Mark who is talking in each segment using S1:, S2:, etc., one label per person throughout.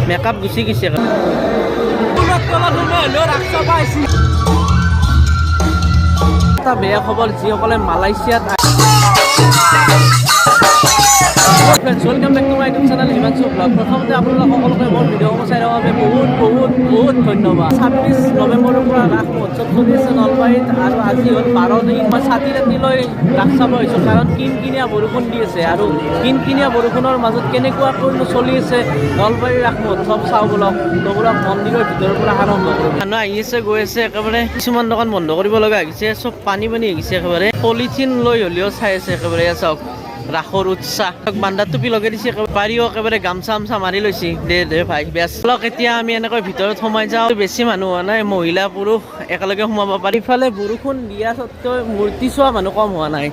S1: Makeup গুচি গৈছে এটা বেয়া খবৰ যিসকলে মালয়েছিয়াত welcome back to my YouTube channel Himanshu blog. প্ৰথমতে আপোনালোক সকলোকে মোৰ ভিডিঅ'সমূহ চাই থকাৰ বাবে বহুত ধন্যবাদ। 26 নৱেম্বৰৰ পৰা ৰাস মহোৎসৱ চলি আছে নলবাৰীত আৰু আজি হ'ল 12 দিন। মই ছাতি ৰাতিলৈ ৰাস চাব আহিছোঁ কাৰণ কিনকিনীয়া বৰষুণ দি আছে আৰু কিনকিনীয়া বৰষুণৰ মাজত কেনেকুৱাকৈ চলি আছে নলবাৰীৰ ৰাস মহোৎসৱ চাওঁ বলক। তোমোলক মন্দিৰৰ ভিতৰৰ পৰা আৰম্ভ কৰোঁ। মানুহ আহি আছে গৈ আছে, একেবাৰে কিছুমান দোকান বন্ধ কৰিব লগা হৈছে, চব পানী হৈ গৈছে একেবাৰে। পলিথিন লৈ হ'লেও চাই আছে একেবাৰে। চাওক ৰাসৰ উৎসাহ, বান্দাৰ টুপি লগাই দিছে, পাৰিও একেবাৰে গামচা মাৰি লৈছে। দে ভাই বেছ লওক। এতিয়া আমি এনেকৈ ভিতৰত সোমাই যাওঁ। বেছি মানুহ হোৱা নাই, মহিলা পুৰুষ একেলগে সোমাব পাৰি। ইফালে বৰষুণ দিয়া স্বত্বেও মূৰ্তি চোৱা মানুহ কম হোৱা নাই।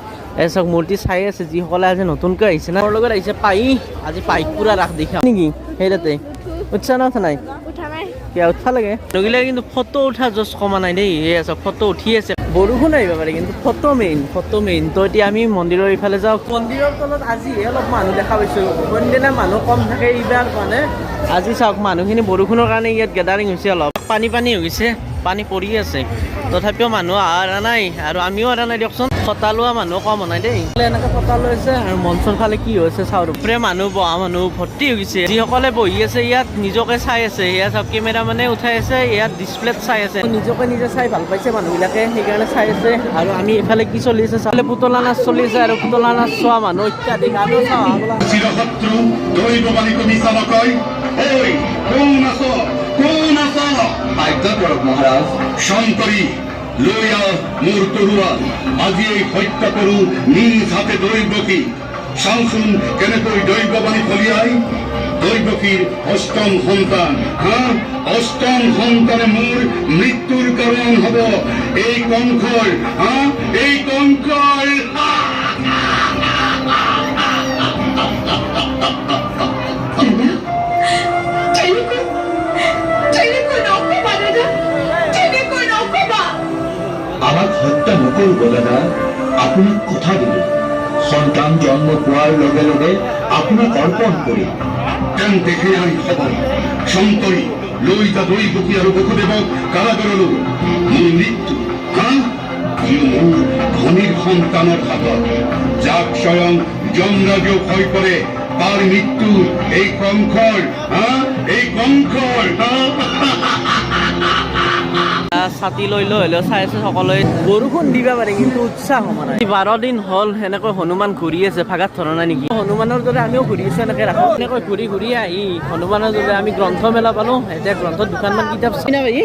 S1: চাওক মূৰ্তি চাই আছে যিসকলে আজি নতুনকৈ আহিছে না, মোৰ লগত আহিছে আজি পাইক পুৰা ৰাস দেখা নেকি সেই তাতে উৎসাহ নথা নাই কিয় উঠা লাগে নগিলে কিন্তু ফটো উঠা জচ কমা নাই দেই। চাওক ফটো উঠি আছে, বৰষুণ আহিব পাৰে কিন্তু ফটো মেইন। তো এতিয়া আমি মন্দিৰৰ ইফালে যাওঁ। মন্দিৰৰ তলত আজিহে অলপ মানুহ দেখা পাইছোঁ। কোনদিনা মানুহ কম থাকে এইবাৰ মানে আজি চাওক মানুহখিনি বৰষুণৰ কাৰণে ইয়াত গেডাৰিং হৈছে, অলপ পানী হৈ গৈছে, পানী পৰি আছে। তথাপিও মানুহ অহা নাই আৰু আমিও অহা নাই দিয়কচোন। ফটা লোৱা মানুহ কম হোৱা নাই দেই। এনেকৈ ফটা লৈছে আৰু মঞ্চৰ ফালে কি হৈছে চাওঁ। ওপৰে মানুহ বহা মানুহ ভৰ্তি হৈ গৈছে। যিসকলে বহি আছে ইয়াত নিজকে চাই আছে। ইয়াত চাওক কেমেৰা মানে উঠাই আছে, ইয়াত ডিছপ্লেত চাই আছে। নিজে চাই ভাল পাইছে মানুহবিলাকে, সেইকাৰণে চাই আছে। আৰু আমি এইফালে কি চলি আছে চালে পুতলা নাচ চলি আছে আৰু পুতলা নাচ চোৱা মানুহ অত্যাধিক। আমিও চাওঁ
S2: মহারাজ শঙ্করী লইয়া মোর তরুয়া আজি এই হত্যা করু নিজ হাতে দৈবকী শামসুন কেন তুই দৈববাণী ফলিয়াই দৈবকীর অষ্টম সন্তান। অষ্টম সন্তানে মোর মৃত্যুর কারণ হব এই কঙ্কর। এই কঙ্কর
S3: আমাক হত্যা নকৰিব দাদা, আপোনাক কথা দিলো। সন্তান জন্ম পোৱাৰ লগে লগে আপোনাক অৰ্পণ কৰিম।
S2: কেন দেখে আই খবর শঙ্করী লইতা দৈবকী আর বসুদেবক কারাগারলো মোর মৃত্যু। মোর ধনির সন্তানের হাতত যাক স্বয়ং যমরাজও ভয় করে তার মৃত্যু এই কঙ্কর। এই কঙ্কর
S1: ছাতি লৈ হ'লেও চাই আছে সকলোৱে। বৰষুণ দিব পাৰে কিন্তু উৎসাহ হোৱা নাই। 12 দিন হ'ল এনেকৈ হনুমান ঘূৰি আছে, ভাগাত ধৰা নাই নেকি? হনুমানৰ দৰে আমিও ঘূৰি আছো এনেকৈ ৰাখোঁ। এনেকৈ ঘূৰি আহি হনুমানৰ দৰে আমি গ্ৰন্থ মেলা পালোঁ। এতিয়া গ্ৰন্থত দুখনমান কিতাপ চিনা পাই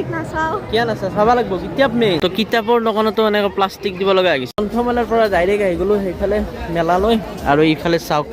S1: কিয় নাচা চাব লাগিব কিতাপ মেইন। তো কিতাপৰ দোকানতো এনেকৈ প্লাষ্টিক দিব লগা হৈছে। গ্ৰন্থমেলাৰ পৰা ডাইৰেক্ট আহি গ'লোঁ সেইফালে মেলালৈ। আৰু এইফালে চাওক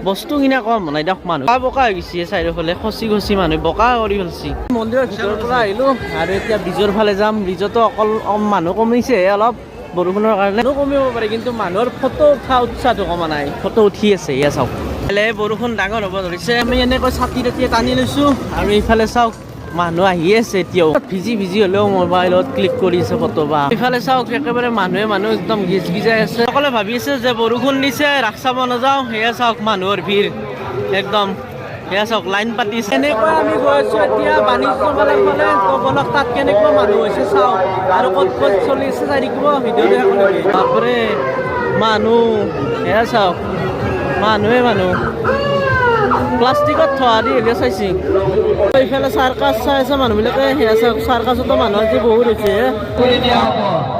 S1: বস্তু কিনা কম বনাই দিয়ক। মানুহ বোকা হৈ গৈছে, চাৰিওফালে খচি মানুহ বোকা কৰি ফেলছি। মন্দিৰৰ ভিতৰৰ পৰা আহিলোঁ আৰু এতিয়া ব্ৰিজৰ ফালে যাম। ব্ৰিজতো অকল মানুহ কমিছে অলপ বৰষুণৰ কাৰণে, কমিব পাৰে কিন্তু মানুহৰ ফটো উঠা উৎসাহটো কমা নাই। ফটো উঠি আছে এয়া চাওক। এইফালে বৰষুণ ডাঙৰ হ'ব ধৰিছে। আমি এনেকৈ ছাতি টানি লৈছোঁ আৰু এইফালে চাওক মানুহ আহি আছে। এতিয়াও ভিজি হ'লেও মোবাইলত ক্লিক কৰি আছে ফটো। বা এইফালে চাওক একেবাৰে মানুহ একদম গিজাই আছে। সকলোৱে ভাবি আছে যে বৰষুণ দিছে ৰাস চাব নাযাওঁ। সেয়া চাওক মানুহৰ ভিৰ একদম। সেয়া চাওক লাইন পাতিছে। এনেকৈ আমি গৈ আছোঁ এতিয়া বাণিজ্য মেলাৰ ফালে। তো বলক তাত কেনেকুৱা মানুহ হৈছে চাওক আৰু ক'ত চলি আছে চাই থাকিব ভিডিঅ'টো একেলগে। তাৰপৰে মানুহ সেয়া চাওক মানুহ প্লাষ্টিকত থোৱা দি হ'লে চাইছে। এইফালে চাৰ্কাছ চাই আছে মানুহবিলাকে। সেয়া চাওক চাৰ্কাছতো মানুহ আজি বহুত হৈছে।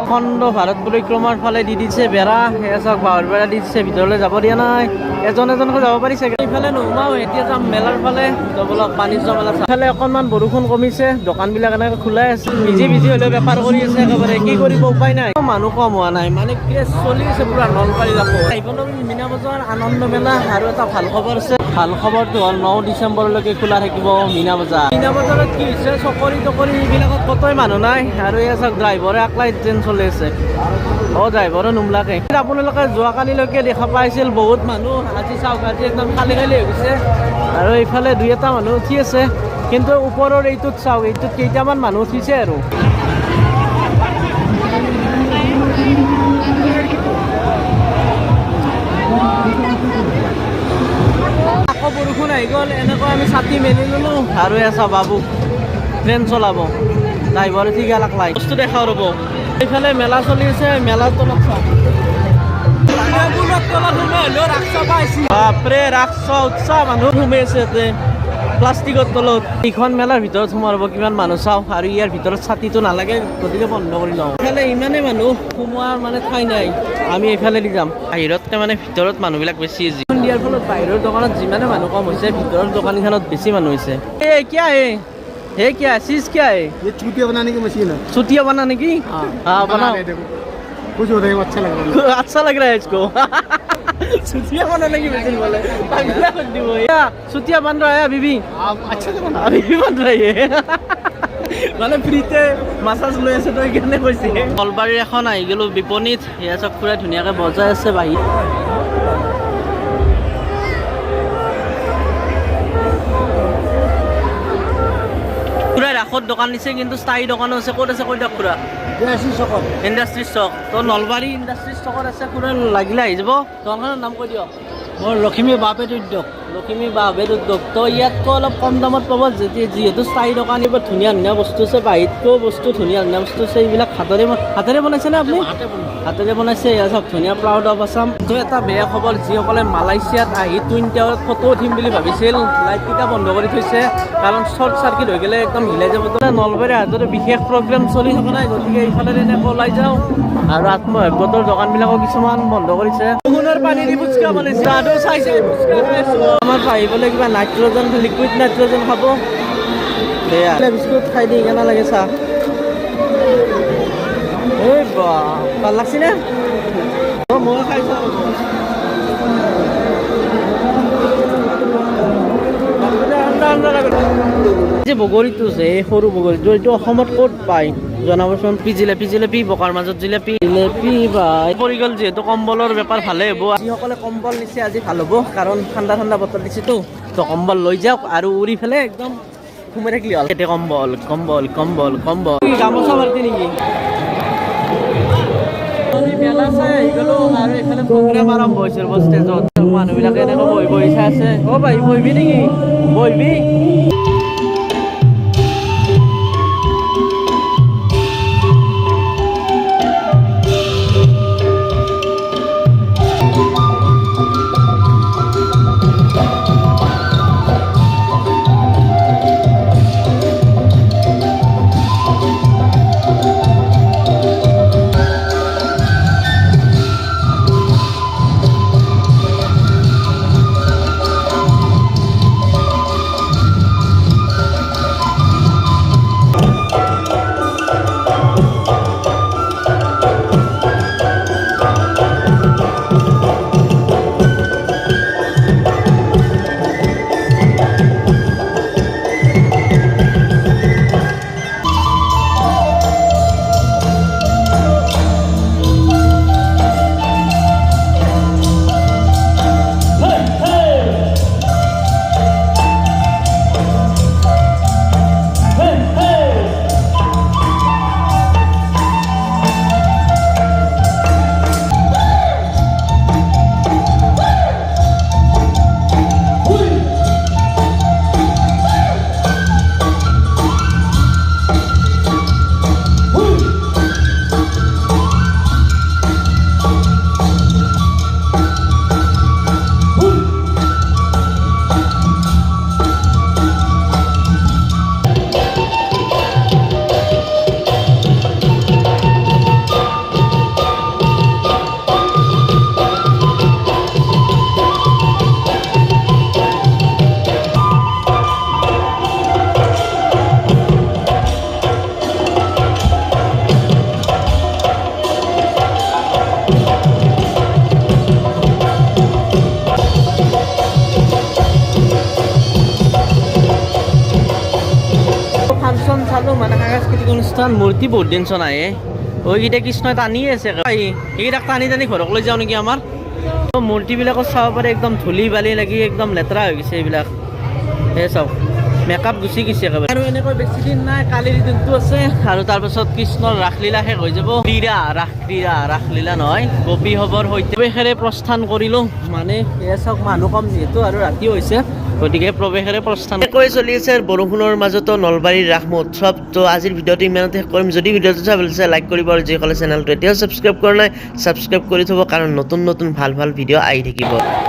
S1: খণ্ড ভাৰত পৰিক্ৰমাৰ ফালে দি দিছে বেৰা। সেয়া চাওক বাঁহৰ বেৰা দি দিছে, ভিতৰলৈ যাব দিয়া নাই। এজনকৈ যাব পাৰি চাগে। এইফালে নোসোমাওঁ, এতিয়া যাম মেলাৰ ফালে। বলক বাণিজ্য মেলা। এইফালে অকণমান বৰষুণ কমিছে, দোকানবিলাক এনেকৈ খোলাই আছে। ভিজি হ'লেও বেপাৰ কৰি আছে একেবাৰে। কি কৰিব উপায় নাই, মানুহ কম হোৱা নাই। মানে ক্ৰেজ চলি আছে পুৰা নলবাৰী ৰাসত। আহিবলৈ মীনা বজাৰ আনন্দ মেলা। আৰু এটা ভাল খবৰ আছে। ভাল খবৰটো হ'ল 9 ডিচেম্বৰলৈকে খোলা থাকিব মীনা বজাৰ। মীনা বজাৰত কি হৈছে চকৰি এইবিলাকত কতই মানুহ নাই। আৰু এয়া চাওক ড্ৰাইভাৰে আকলাই ট্ৰেইন চলি আছে। ড্ৰাইভাৰো নোমলাকে। আপোনালোকে যোৱাকালিলৈকে দেখা পাইছিল বহুত মানুহ। আজি চাওক আজি একদম খালী হৈ গৈছে। আৰু এইফালে 2-এটা মানুহ উঠি আছে কিন্তু ওপৰৰ এইটোত চাওক, এইটোত কেইটামান মানুহ উঠিছে আৰু। আকৌ বৰষুণ আহি গ'ল এনেকৈ আমি ছাতি মেলি ল'লোঁ আৰু এছা বাবুক ট্ৰেইন চলাব ড্ৰাইভাৰে ঠিকা লাগ বস্তু দেখা ৰ'ব এইফালে মেলা চলি আছে মেলাৰ তলত চাওক বাপৰে ৰাস উৎসাহ মানুহ সোমাই আছে ইয়াতে প্লাষ্টিকৰ তলত এইখন মেলাৰ ভিতৰত সোমাব কিমান মানুহ চাওঁ আৰু ইয়াৰ ভিতৰত ছাতিটো নালাগে গতিকে বন্ধ কৰি লওঁ এইফালে ইমানেই মানুহ সোমোৱাৰ মানে ঠাই নাই আমি এইফালে দি যাম বাহিৰতকে মানে ভিতৰত মানুহবিলাক বেছি দিয়াৰ ফলত বাহিৰৰ দোকানত যিমানে মানুহ কম হৈছে ভিতৰৰ দোকানখনত বেছি মানুহ হৈছে এই কিয়া हे क्या है चीज क्या है
S4: ये चूतिया बनाने की मशीन है
S1: चुटिया बनाने की हाँ बनाओ
S4: रहे देखो कुछ हो रहा है वो अच्छा लग रहा है
S1: अच्छा लग रहा है इसको चुटिया बनाने की मशीन बोले अगला कुछ नहीं वो क्या चुटिया बन रहा है अभी भी
S4: आप अच्छा से बना
S1: अभी भी बन रही है মানে ফ্ৰীতে মাছাজ লৈ আছে তই কেনে কৈছে কলবাৰীৰ এখন আহি গ'লো বিপণীত এয়া চব খুৰাই ধুনীয়াকৈ বজাই আছে বাহিৰ খুৰাই ৰাসত দোকান দিছে কিন্তু স্থায়ী দোকানো আছে ক'ত আছে কৈ দিয়ক খুৰা
S4: जैसी सकत
S1: ইণ্ডাষ্ট্ৰী ষ্টক তো নলবাৰী ইণ্ডাষ্ট্ৰী ষ্টকত আছে খুৰা লাগিলে আহি যাব দোকানখনৰ নাম কৈ দিয়ক
S4: और लक्ष्मी बापेट उद्योग
S1: লখিমী বা বেদ উদ্যোগ তো ইয়াতকৈ অলপ কম দামত পাব যিহেতু স্থায়ী দোকান এইবোৰ ধুনীয়া ধুনীয়া বস্তু আছে বাহিৰতকৈও বস্তু ধুনীয়া ধুনীয়া বস্তু আছে এইবিলাক হাতেৰে বনাইছেনে আপুনি হাতেৰে বনাইছে এয়া চব ধুনীয়া প্ৰাউড অফ আছাম তো এটা বেয়া খবৰ যিসকলে মালয়েছিয়াত আহি টুইন টাৱাৰত ফটো উঠিম বুলি ভাবিছিল লাইটকেইটা বন্ধ কৰি থৈছে কাৰণ শ্বৰ্ট চাৰ্কিট হৈ গ'লে একদম হিলাই যাব তো নলবাৰী হাততে বিশেষ প্ৰগ্ৰেম চলি থকা নাই গতিকে এইফালে এনেকৈ ওলাই যাওঁ আৰু আত্মসহায়ক দোকানবিলাকো কিছুমান বন্ধ কৰিছে বৰষুণৰ পানী দি ফুচকা বনাইছে দাদু চাইছে ফুচকা খাইছোঁ আমাৰ পাৰিবলৈ কিবা নাইট্ৰজেন লিকুইড নাইট্ৰজেন খাব সেয়া বিস্কুট খাই দি কেনে লাগে চাহ এই বা ভাল লাগছি নে মই খাইছোঁ যে বগৰীটো যে সৰু বগৰীটো এইটো অসমত ক'ত পায় জনাবচোন জিলেপি বকাৰ মাজত জিলেপি বা পৰি গ'ল যিহেতু কম্বলৰ বেপাৰ ভালে হ'ব যিসকলে কম্বল নিছে আজি ভাল হ'ব কাৰণ ঠাণ্ডা ঠাণ্ডা বতৰ দিছেতো তো কম্বল লৈ যাওক আৰু উৰি ফেলে একদম সোমাই থাকিলে হ'ল এতিয়া কম্বল গামোচা মাৰিছে নেকি মেলা চাই আহি গ'লো আৰু এইফালে প্ৰগ্ৰেম আৰম্ভ হৈছিল ষ্টেজত মানুহবিলাকে এনেকৈ বহি চাই আছে অ' ভাই বহিবি নেকি বহিবি মানে সাংস্কৃতিক অনুষ্ঠান মূৰ্তি বহুত দিন চোন আহে ওইকেইটা কৃষ্ণই টানি আছে এইকেইটাক টানি ঘৰক লৈ যাওঁ নেকি আমাৰ মূৰ্তিবিলাকত চাব পাৰে একদম ধূলি বালি লাগি একদম লেতেৰা হৈ গৈছে এইবিলাক সেই চাওক মেকআপ গুচি গৈছে একেবাৰে আৰু এনেকৈ বেছি দিন নাই কালিৰ দিনটো আছে আৰু তাৰপাছত কৃষ্ণৰ ৰাসলীলা শেষ হৈ যাব ৰাসলীলা নহয় গোপী হবৰ সৈতে প্ৰৱেশেৰে প্ৰস্থান কৰিলোঁ মানে এয়া চাওক মানুহ কম যিহেতু আৰু ৰাতি হৈছে গতিকে প্ৰৱেশেৰে প্ৰস্থান কৈ চলি আছে বৰষুণৰ মাজতো নলবাৰীৰ ৰাস মহোৎসৱ তো আজিৰ ভিডিঅ'টো ইমানতে শেষ কৰিম যদি ভিডিঅ'টো চাই ভাল লাগিছে লাইক কৰিব আৰু যিসকলে চেনেলটো এতিয়াও ছাবস্ক্ৰাইব কৰা নাই ছাবস্ক্ৰাইব কৰি থ'ব কাৰণ নতুন নতুন ভাল ভাল ভিডিঅ' আহি থাকিব